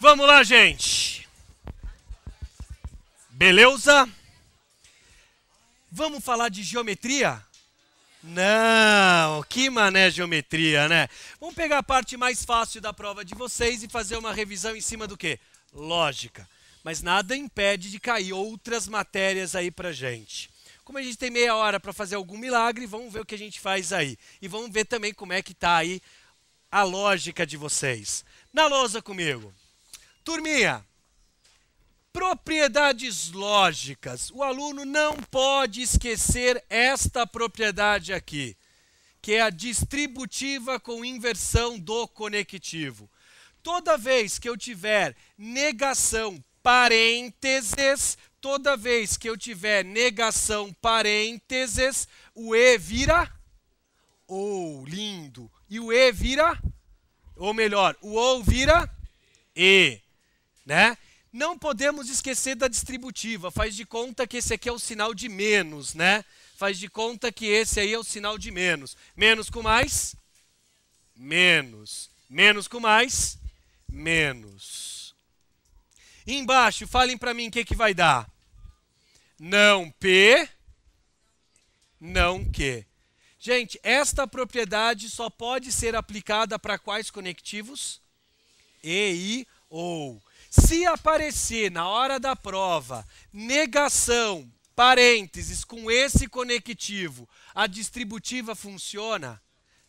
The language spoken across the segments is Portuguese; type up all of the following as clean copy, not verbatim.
Vamos lá, gente. Beleza? Vamos falar de geometria? Não, que mané geometria, né? Vamos pegar a parte mais fácil da prova de vocês e fazer uma revisão em cima do quê? Lógica. Mas nada impede de cair outras matérias aí pra gente. Como a gente tem meia hora para fazer algum milagre, vamos ver o que a gente faz aí. E vamos ver também como é que tá aí a lógica de vocês. Na lousa comigo. Turminha, propriedades lógicas. O aluno não pode esquecer esta propriedade aqui, que é a distributiva com inversão do conectivo. Toda vez que eu tiver negação parênteses, toda vez que eu tiver negação parênteses, o E vira OU, lindo. E o E vira, ou melhor, o OU vira E, né? Não podemos esquecer da distributiva. Faz de conta que esse aqui é o sinal de menos, né? Faz de conta que esse aí é o sinal de menos. Menos com mais? Menos. Menos com mais? Menos. E embaixo, falem para mim o que vai dar. Não P, não Q. Gente, esta propriedade só pode ser aplicada para quais conectivos? E, I, OU. Se aparecer na hora da prova negação, parênteses, com esse conectivo, a distributiva funciona?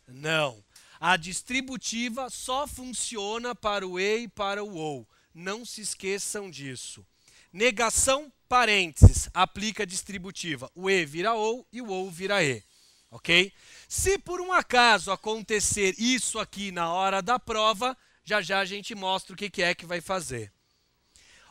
Não. A distributiva só funciona para o E e para o OU. Não se esqueçam disso. Negação, parênteses, aplica a distributiva. O E vira OU e o OU vira E. Ok? Se por um acaso acontecer isso aqui na hora da prova, já já a gente mostra o que é que vai fazer.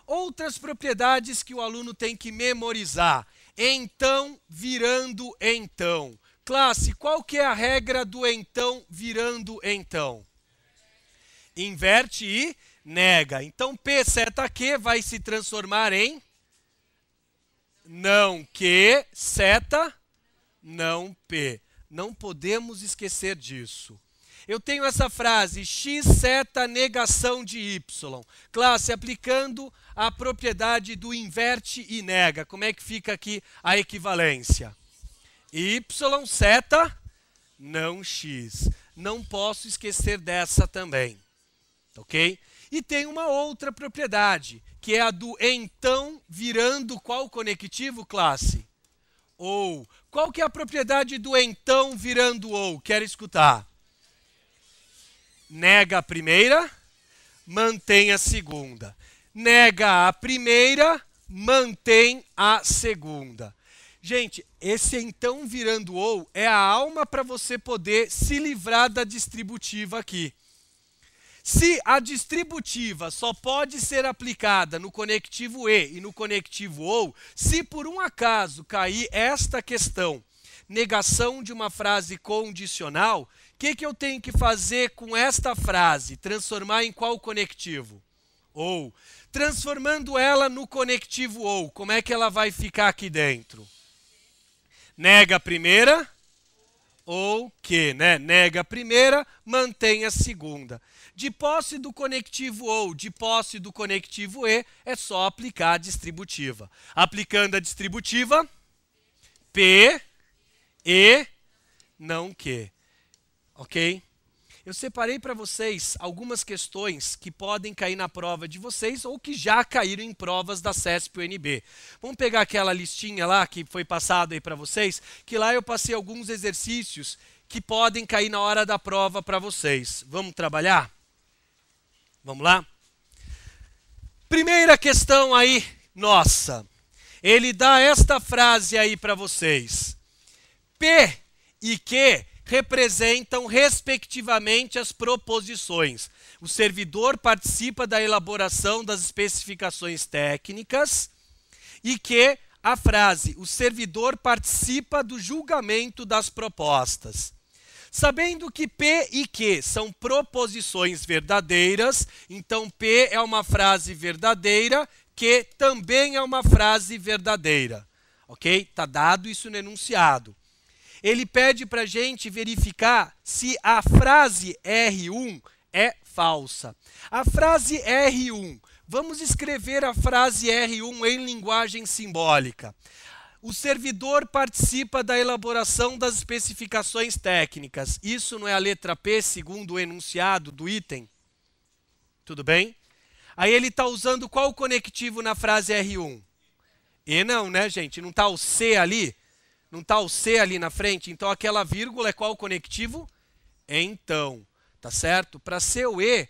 Outras propriedades que o aluno tem que memorizar. Então virando então. Classe, qual que é a regra do então virando então? Inverte e nega. Então P seta Q vai se transformar em não Q seta não P. Não podemos esquecer disso. Eu tenho essa frase, x seta negação de y. Classe, aplicando a propriedade do inverte e nega. Como é que fica aqui a equivalência? Y seta não x. Não posso esquecer dessa também. Ok? E tem uma outra propriedade, que é a do então virando qual conectivo, classe? OU. Qual que é a propriedade do então virando OU? Quero escutar. Nega a primeira, mantém a segunda. Nega a primeira, mantém a segunda. Gente, esse então virando OU é a alma para você poder se livrar da distributiva aqui. Se a distributiva só pode ser aplicada no conectivo E e no conectivo OU, se por um acaso cair esta questão, negação de uma frase condicional, o que eu tenho que fazer com esta frase? Transformar em qual conectivo? OU. Transformando ela no conectivo OU, como é que ela vai ficar aqui dentro? Nega a primeira, ou que, né? Nega a primeira, mantém a segunda. De posse do conectivo OU, de posse do conectivo E, é só aplicar a distributiva. Aplicando a distributiva, P, E, não Q. Ok? Eu separei para vocês algumas questões que podem cair na prova de vocês ou que já caíram em provas da CESP-UNB. Vamos pegar aquela listinha lá que foi passada aí para vocês, que lá eu passei alguns exercícios que podem cair na hora da prova para vocês. Vamos trabalhar? Vamos lá? Primeira questão aí, nossa. Ele dá esta frase aí para vocês. P e Q representam, respectivamente, as proposições. O servidor participa da elaboração das especificações técnicas e que a frase, o servidor participa do julgamento das propostas. Sabendo que P e Q são proposições verdadeiras, então P é uma frase verdadeira, Q também é uma frase verdadeira. Ok? Está dado isso no enunciado. Ele pede para a gente verificar se a frase R1 é falsa. A frase R1. Vamos escrever a frase R1 em linguagem simbólica. O servidor participa da elaboração das especificações técnicas. Isso não é a letra P, segundo o enunciado do item? Tudo bem? Aí ele está usando qual conectivo na frase R1? E não, né, gente? Não está o C ali? Não está o C ali na frente? Então, aquela vírgula é qual conectivo? Então, tá certo? Para ser o E,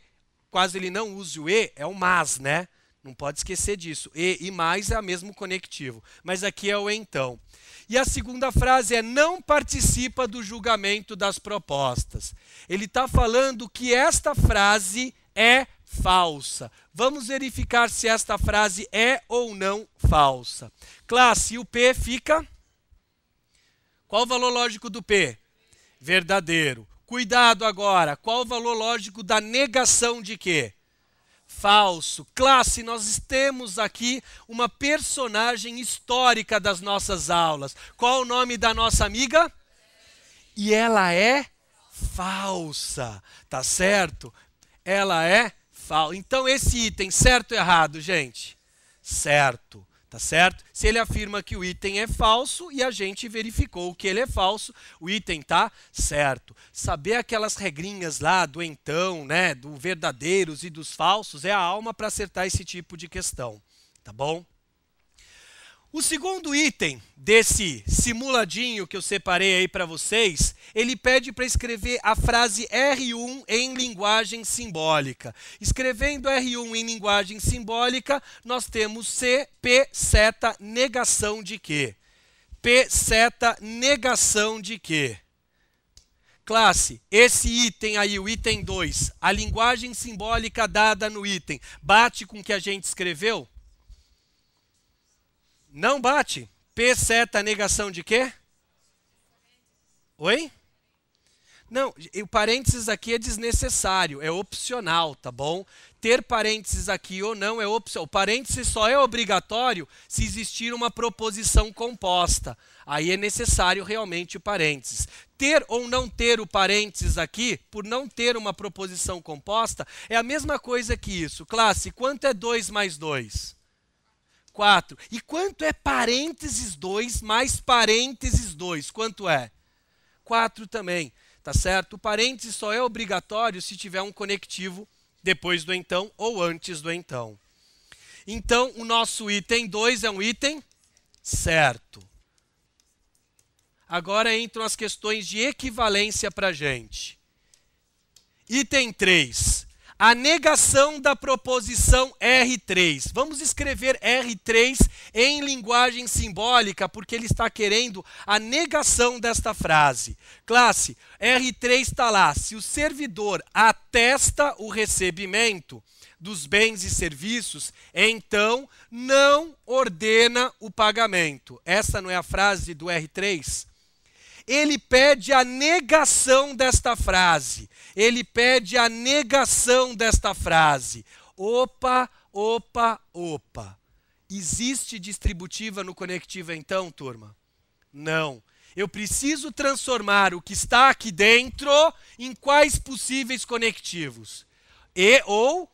quase ele não use o E, é o mas, né? Não pode esquecer disso. E mais é o mesmo conectivo. Mas aqui é o então. E a segunda frase é não participa do julgamento das propostas. Ele está falando que esta frase é falsa. Vamos verificar se esta frase é ou não falsa. Classe, e o P fica? Qual o valor lógico do P? Verdadeiro. Cuidado agora. Qual o valor lógico da negação de quê? Falso. Classe, nós temos aqui uma personagem histórica das nossas aulas. Qual o nome da nossa amiga? E ela é falsa. Tá certo? Ela é falsa. Então, esse item, certo ou errado, gente? Certo. Tá certo? Se ele afirma que o item é falso e a gente verificou que ele é falso, o item tá certo. Saber aquelas regrinhas lá do então, né, do verdadeiros e dos falsos é a alma para acertar esse tipo de questão, tá bom? O segundo item desse simuladinho que eu separei aí para vocês, ele pede para escrever a frase R1 em linguagem simbólica. Escrevendo R1 em linguagem simbólica, nós temos C, P, seta, negação de quê? P, seta, negação de quê? Classe, esse item aí, o item 2, a linguagem simbólica dada no item, bate com o que a gente escreveu? Não bate. P, seta, negação de quê? Oi? Não, o parênteses aqui é desnecessário, é opcional, tá bom? Ter parênteses aqui ou não é opcional. O parênteses só é obrigatório se existir uma proposição composta. Aí é necessário realmente o parênteses. Ter ou não ter o parênteses aqui, por não ter uma proposição composta, é a mesma coisa que isso. Classe, quanto é 2 mais 2? 4. E quanto é parênteses 2 mais parênteses 2? Quanto é? 4 também, tá certo? O parênteses só é obrigatório se tiver um conectivo depois do então ou antes do então. Então, o nosso item 2 é um item certo. Agora entram as questões de equivalência para a gente. Item 3. A negação da proposição R3. Vamos escrever R3 em linguagem simbólica, porque ele está querendo a negação desta frase. Classe, R3 está lá. Se o servidor atesta o recebimento dos bens e serviços, então não ordena o pagamento. Essa não é a frase do R3? Ele pede a negação desta frase. Ele pede a negação desta frase. Opa, opa, opa. Existe distributiva no conectivo então, turma? Não. Eu preciso transformar o que está aqui dentro em quais possíveis conectivos? E ou.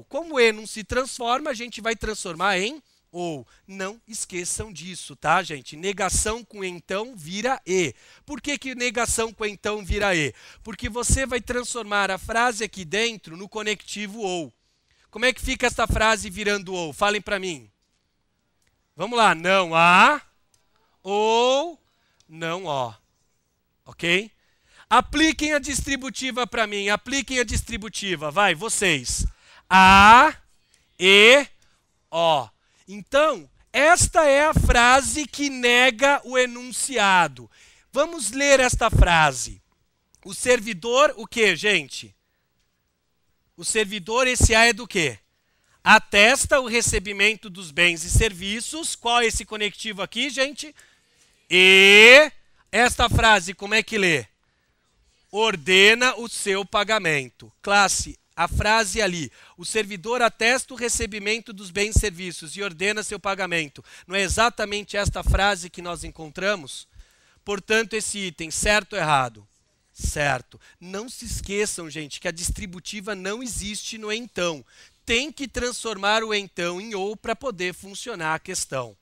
Como E não se transforma, a gente vai transformar em ou. Não esqueçam disso, tá, gente? Negação com então vira E. Por que negação com então vira E? Porque você vai transformar a frase aqui dentro no conectivo ou. Como é que fica essa frase virando ou? Falem para mim. Vamos lá. Não há ou não ó. Ok? Apliquem a distributiva para mim. Apliquem a distributiva. Vai, vocês. A, E, O. Então, esta é a frase que nega o enunciado. Vamos ler esta frase. O servidor, o quê, gente? O servidor, esse A é do quê? Atesta o recebimento dos bens e serviços. Qual é esse conectivo aqui, gente? E esta frase, como é que lê? Ordena o seu pagamento. Classe, a frase ali, o servidor atesta o recebimento dos bens e serviços e ordena seu pagamento. Não é exatamente esta frase que nós encontramos? Portanto, esse item, certo ou errado? certo. Não se esqueçam, gente, que a distributiva não existe no então. Tem que transformar o então em ou para poder funcionar a questão.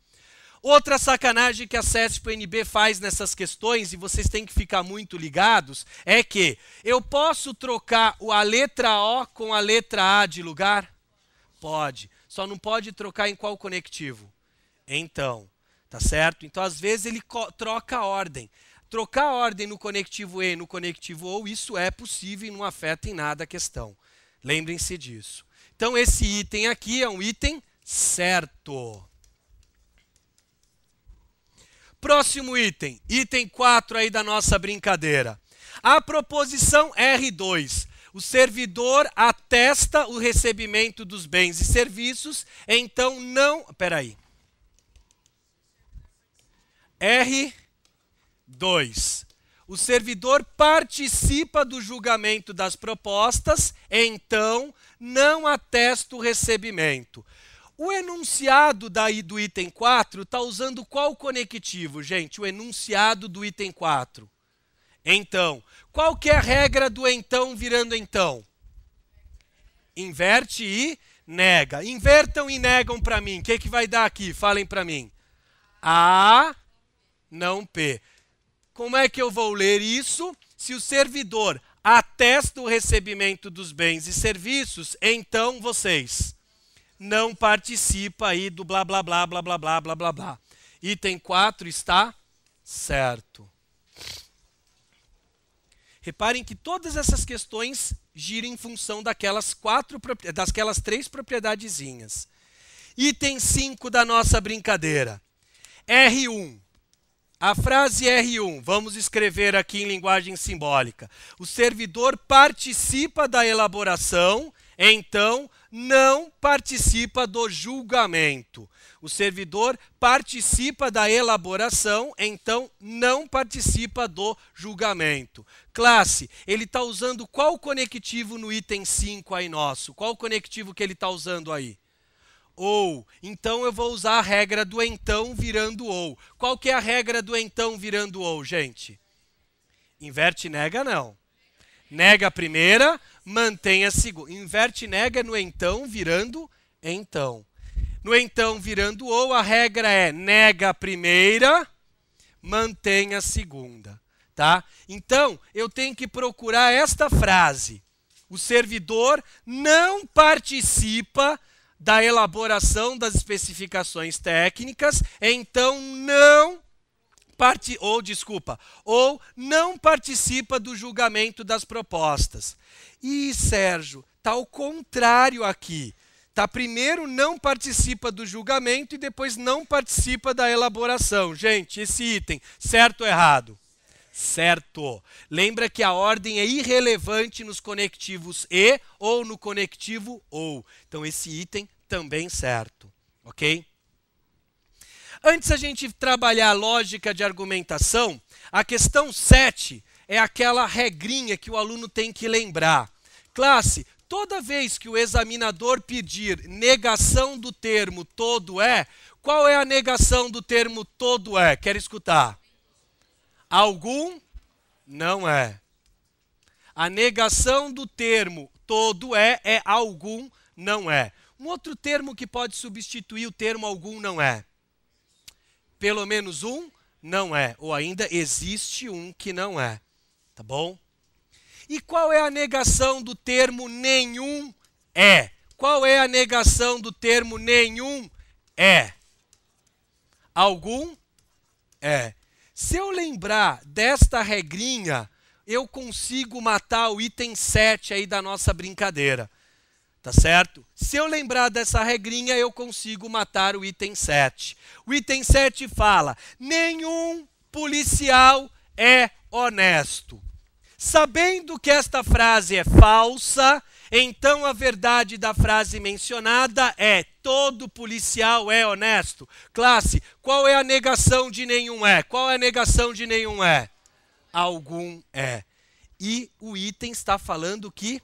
Outra sacanagem que a CESP-UNB faz nessas questões, e vocês têm que ficar muito ligados, é que eu posso trocar a letra O com a letra A de lugar? Pode. Só não pode trocar em qual conectivo? Então, tá certo? Então, às vezes, ele troca a ordem. Trocar a ordem no conectivo E e no conectivo OU, isso é possível e não afeta em nada a questão. Lembrem-se disso. Então, esse item aqui é um item certo. Próximo item, item 4 aí da nossa brincadeira. A proposição R2. O servidor atesta o recebimento dos bens e serviços, então não... Peraí. R2. O servidor participa do julgamento das propostas, então não atesta o recebimento. O enunciado do item 4 está usando qual conectivo, gente? O enunciado do item 4. Então, qual que é a regra do então virando então? Inverte e nega. Invertam e negam para mim. O que vai dar aqui? Falem para mim. A, não P. Como é que eu vou ler isso? Se o servidor atesta o recebimento dos bens e serviços, então vocês... não participa aí do blá, blá, blá, blá, blá, blá, blá, blá, blá. Item 4 está certo. Reparem que todas essas questões giram em função daquelas 3 propriedadezinhas. Item 5 da nossa brincadeira. R1. A frase R1, vamos escrever aqui em linguagem simbólica. O servidor participa da elaboração, então não participa do julgamento. O servidor participa da elaboração, então não participa do julgamento. Classe, ele está usando qual conectivo no item 5 aí nosso? Qual conectivo que ele está usando aí? Ou. Então eu vou usar a regra do então virando ou. Qual que é a regra do então virando ou, gente? Inverte e nega, não. Nega a primeira, mantém a segunda. Inverte e nega no então virando então. No então virando ou, a regra é nega a primeira, mantém a segunda. Tá? Então, eu tenho que procurar esta frase. O servidor não participa da elaboração das especificações técnicas, então não não participa do julgamento das propostas. E, Sérgio, está ao contrário aqui. Tá, primeiro não participa do julgamento e depois não participa da elaboração. Gente, esse item, certo ou errado? Certo. Lembra que a ordem é irrelevante nos conectivos e ou no conectivo ou. Então, esse item também certo. Ok? Antes a gente trabalhar a lógica de argumentação, a questão 7 é aquela regrinha que o aluno tem que lembrar. Classe, toda vez que o examinador pedir negação do termo todo é, qual é a negação do termo todo é? Quer escutar? Algum? Não é. A negação do termo todo é algum? Não é. Um outro termo que pode substituir o termo algum não é. Pelo menos um? Não é. Ou ainda existe um que não é. Tá bom? E qual é a negação do termo nenhum é? Qual é a negação do termo nenhum é? Algum? É. Se eu lembrar desta regrinha, eu consigo matar o item 7 aí da nossa brincadeira. Tá certo? Se eu lembrar dessa regrinha, eu consigo matar o item 7. O item 7 fala: nenhum policial é honesto. Sabendo que esta frase é falsa, então a verdade da frase mencionada é: todo policial é honesto. Classe, qual é a negação de nenhum é? Qual é a negação de nenhum é? Algum é. E o item está falando que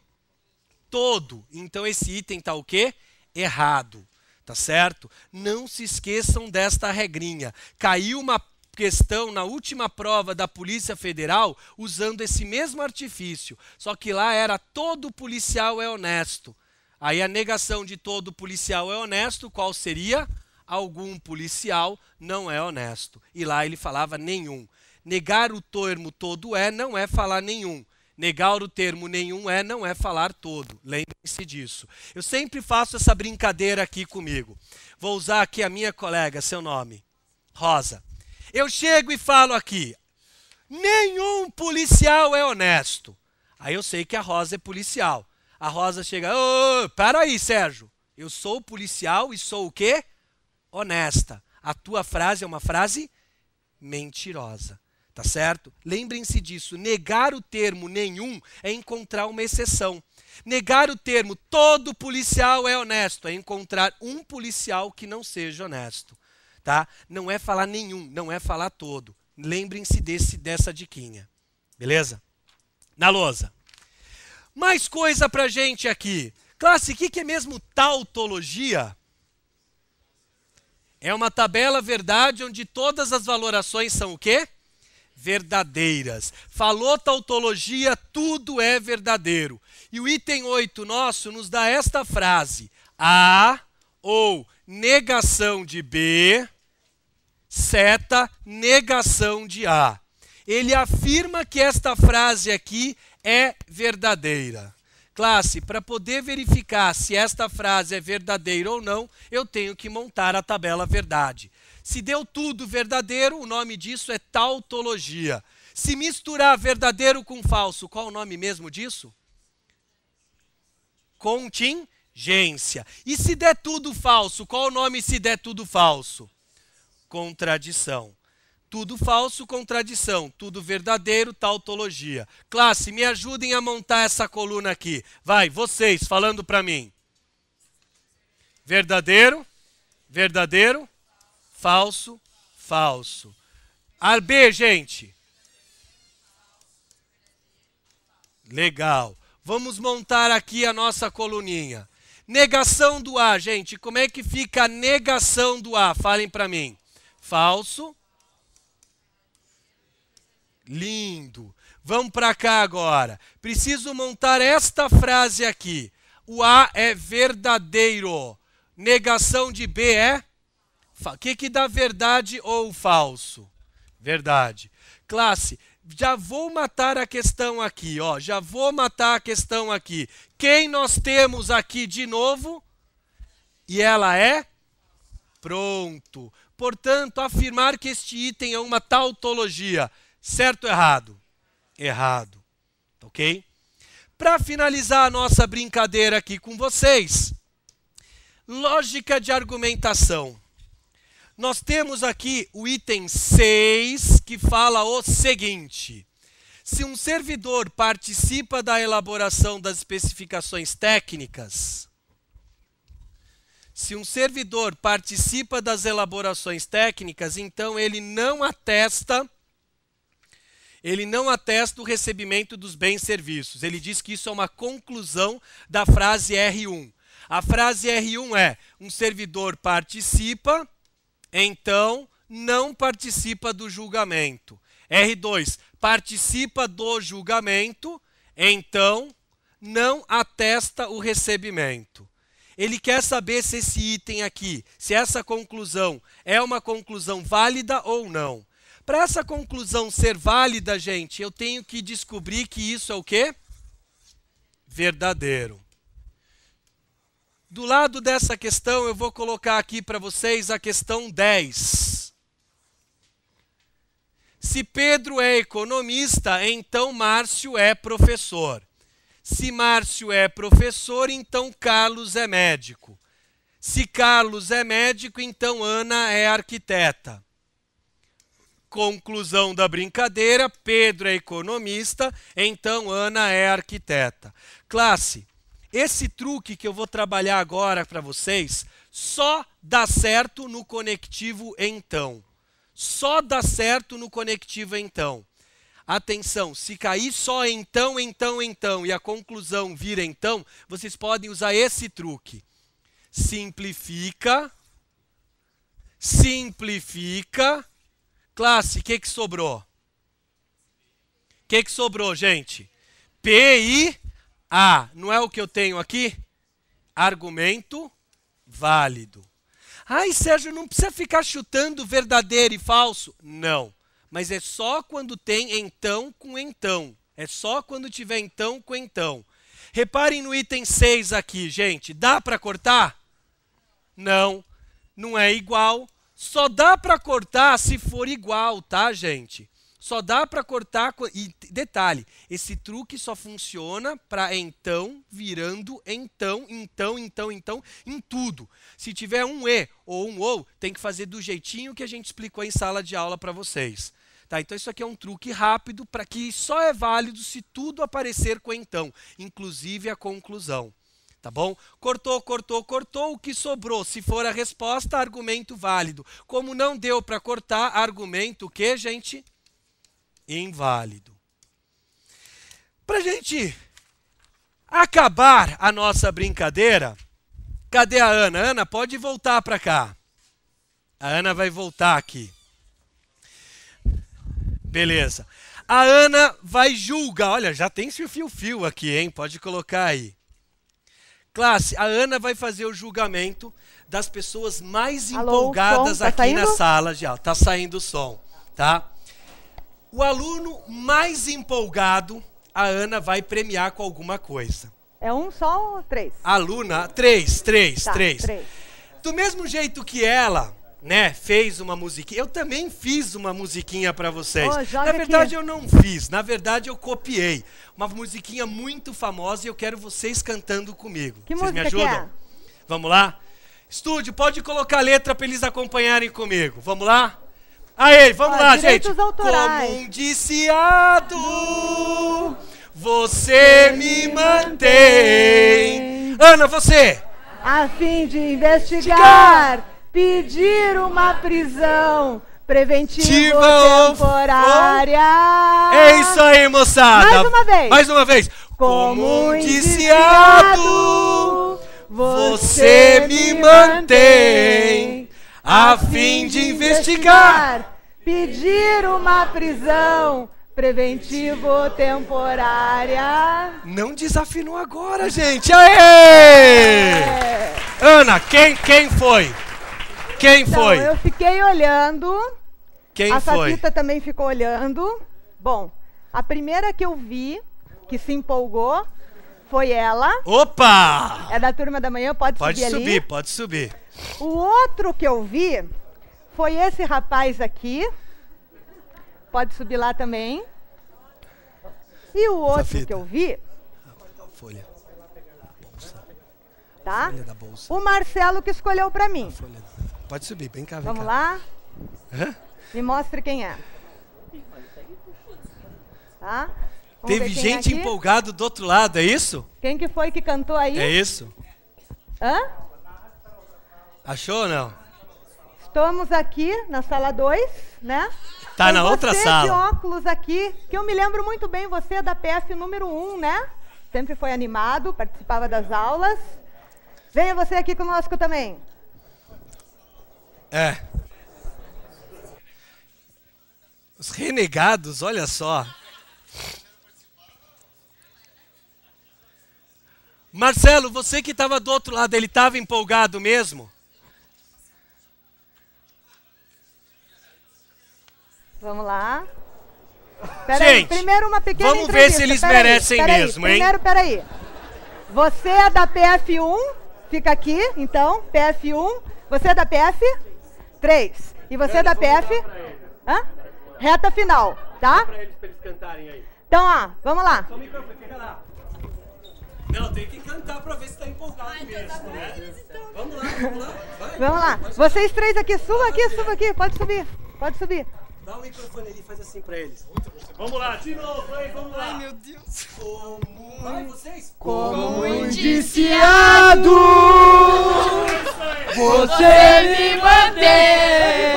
todo. Então esse item está o quê? Errado. Tá certo? Não se esqueçam desta regrinha. Caiu uma questão na última prova da Polícia Federal usando esse mesmo artifício. Só que lá era todo policial é honesto. Aí a negação de todo policial é honesto, qual seria? Algum policial não é honesto. E lá ele falava nenhum. Negar o termo todo é não é falar nenhum. Negar o termo nenhum é não é falar todo. Lembrem-se disso. Eu sempre faço essa brincadeira aqui comigo. Vou usar aqui a minha colega, seu nome, Rosa. Eu chego e falo aqui, nenhum policial é honesto. Aí eu sei que a Rosa é policial. A Rosa chega, para aí, Sérgio. Eu sou policial e sou o quê? Honesta. A tua frase é uma frase mentirosa. Tá certo? Lembrem-se disso. Negar o termo nenhum é encontrar uma exceção. Negar o termo todo policial é honesto é encontrar um policial que não seja honesto. Tá? Não é falar nenhum, não é falar todo. Lembrem-se dessa diquinha. Beleza? Na lousa. Mais coisa pra gente aqui. Classe, o que é mesmo tautologia? É uma tabela verdade onde todas as valorações são o quê? Verdadeiras. Falou tautologia, tudo é verdadeiro. E o item 8 nosso nos dá esta frase. A ou negação de B, seta negação de A. Ele afirma que esta frase aqui é verdadeira. Classe, para poder verificar se esta frase é verdadeira ou não, eu tenho que montar a tabela verdade. Se deu tudo verdadeiro, o nome disso é tautologia. Se misturar verdadeiro com falso, qual o nome mesmo disso? Contingência. E se der tudo falso, qual o nome se der tudo falso? Contradição. Tudo falso, contradição. Tudo verdadeiro, tautologia. Classe, me ajudem a montar essa coluna aqui. Vai, vocês, falando para mim. Verdadeiro, verdadeiro, falso, falso. A B, gente. Legal. Vamos montar aqui a nossa coluninha. Negação do A, gente. Como é que fica a negação do A? Falem para mim. Falso. Lindo. Vamos para cá agora. Preciso montar esta frase aqui. O A é verdadeiro. Negação de B é? O que dá verdade ou falso? Verdade. Classe, já vou matar a questão aqui, ó. Já vou matar a questão aqui. Quem nós temos aqui de novo? E ela é? Pronto. Portanto, afirmar que este item é uma tautologia. Certo ou errado? Errado. Ok? Para finalizar a nossa brincadeira aqui com vocês, lógica de argumentação. Nós temos aqui o item 6, que fala o seguinte. Se um servidor participa da elaboração das especificações técnicas, então ele não atesta o recebimento dos bens e serviços. Ele diz que isso é uma conclusão da frase R1. A frase R1 é: um servidor participa, então não participa do julgamento. R2, participa do julgamento, então não atesta o recebimento. Ele quer saber se esse item aqui, se essa conclusão é uma conclusão válida ou não. Para essa conclusão ser válida, gente, eu tenho que descobrir que isso é o quê? Verdadeiro. Do lado dessa questão, eu vou colocar aqui para vocês a questão 10. Se Pedro é economista, então Márcio é professor. Se Márcio é professor, então Carlos é médico. Se Carlos é médico, então Ana é arquiteta. Conclusão da brincadeira, Pedro é economista, então Ana é arquiteta. Classe, esse truque que eu vou trabalhar agora para vocês só dá certo no conectivo então. Só dá certo no conectivo então. Atenção, se cair só então e a conclusão vir então, vocês podem usar esse truque. Simplifica, Classe, o que sobrou? O que sobrou, gente? P-I-A. Não é o que eu tenho aqui? Argumento válido. Ai, Sérgio, não precisa ficar chutando verdadeiro e falso. Não. Mas é só quando tem então com então. É só quando tiver então com então. Reparem no item 6 aqui, gente. Dá para cortar? Não. Não é igual. Só dá para cortar se for igual, tá, gente? Só dá para cortar... E detalhe, esse truque só funciona para então, virando então, em tudo. Se tiver um e ou um ou, tem que fazer do jeitinho que a gente explicou em sala de aula para vocês. Tá, então isso aqui é um truque rápido para que só é válido se tudo aparecer com então, inclusive a conclusão. Tá bom? Cortou, cortou, cortou, o que sobrou? Se for a resposta, argumento válido. Como não deu para cortar, argumento o quê, gente? Inválido. Para a gente acabar a nossa brincadeira, cadê a Ana? Ana, pode voltar para cá. A Ana vai voltar aqui. Beleza. A Ana vai julgar. Olha, já tem fio aqui, hein? Pode colocar aí. Classe, a Ana vai fazer o julgamento das pessoas mais empolgadas tá aqui saindo? na sala de aula. Tá saindo o som, tá? O aluno mais empolgado, a Ana vai premiar com alguma coisa. É um só ou três? Aluna, três. Tá, três. Do mesmo jeito que ela, né, fez uma musiquinha, eu também fiz uma musiquinha para vocês. Joga Na verdade, aqui. eu não fiz, na verdade, eu copiei. Uma musiquinha muito famosa e eu quero vocês cantando comigo. Que vocês me música que ajudam? é? Vamos lá? Estúdio, pode colocar a letra para eles acompanharem comigo. Vamos lá? Aí, vamos lá, gente. Direitos autorais. Como um indiciado, você me mantém. Ana, você. A fim de investigar, pedir uma prisão preventiva ou temporária. É isso aí, moçada. Mais uma vez. Mais uma vez. Como um indiciado, você me mantém. A fim de investigar, pedir uma prisão preventiva ou temporária. Não desafinou agora, gente. Aê! Ana, quem foi? Quem foi? Então, eu fiquei olhando. Quem a foi? Satita também ficou olhando. Bom, a primeira que eu vi, que se empolgou, foi ela. Opa! É da turma da manhã, pode subir ali. Pode subir. O outro que eu vi foi esse rapaz aqui. Pode subir lá também. E o outro que eu vi, Folha. Bolsa. tá? Folha da bolsa. O Marcelo que escolheu pra mim. Folha. Pode subir, vem cá, vem Vamos cá. lá? Hã? Me mostre quem é. Tá? Vamos Teve ver quem gente é aqui. empolgada do outro lado, é isso? Quem que foi que cantou aí? É isso? Hã? Achou ou não? Estamos aqui na sala 2, né? Tá na outra Você de sala. óculos aqui, que eu me lembro muito bem, você é da PF número 1, né? Sempre foi animado, participava das aulas. Venha você aqui conosco também. É. Os renegados, olha só. Marcelo, você que estava do outro lado, ele estava empolgado mesmo? Vamos lá. Peraí, Gente, primeiro uma pequena vamos ver entrevista. se eles Peraí, merecem peraí, mesmo, hein? Primeiro, peraí. Você é da PF1, fica aqui, então, PF1. Você é da PF3. E você é da PF... Hã? Reta final, tá? Para eles cantarem aí. Então, ó, vamos lá. Só o microfone, fica lá. Não, tem que cantar para ver se está empolgado mesmo, né? Vamos lá, vai. Vamos lá. Vocês três aqui, suba aqui, pode subir. Pode subir. Dá o microfone ali e faz assim pra eles. Vamos lá, de novo, hein? Vamos lá. Ai, meu Deus. Vai, vocês. Como indiciado, você me mantém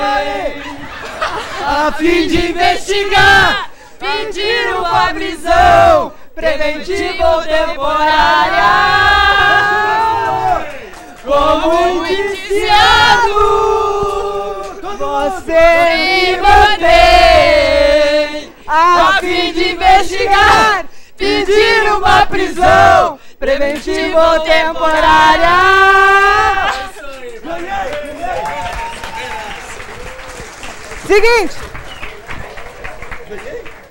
a fim de investigar, pedir uma prisão preventiva ou temporária. Como indiciado, você me mantém de investigar, pedir uma prisão preventiva ou temporária. Seguinte.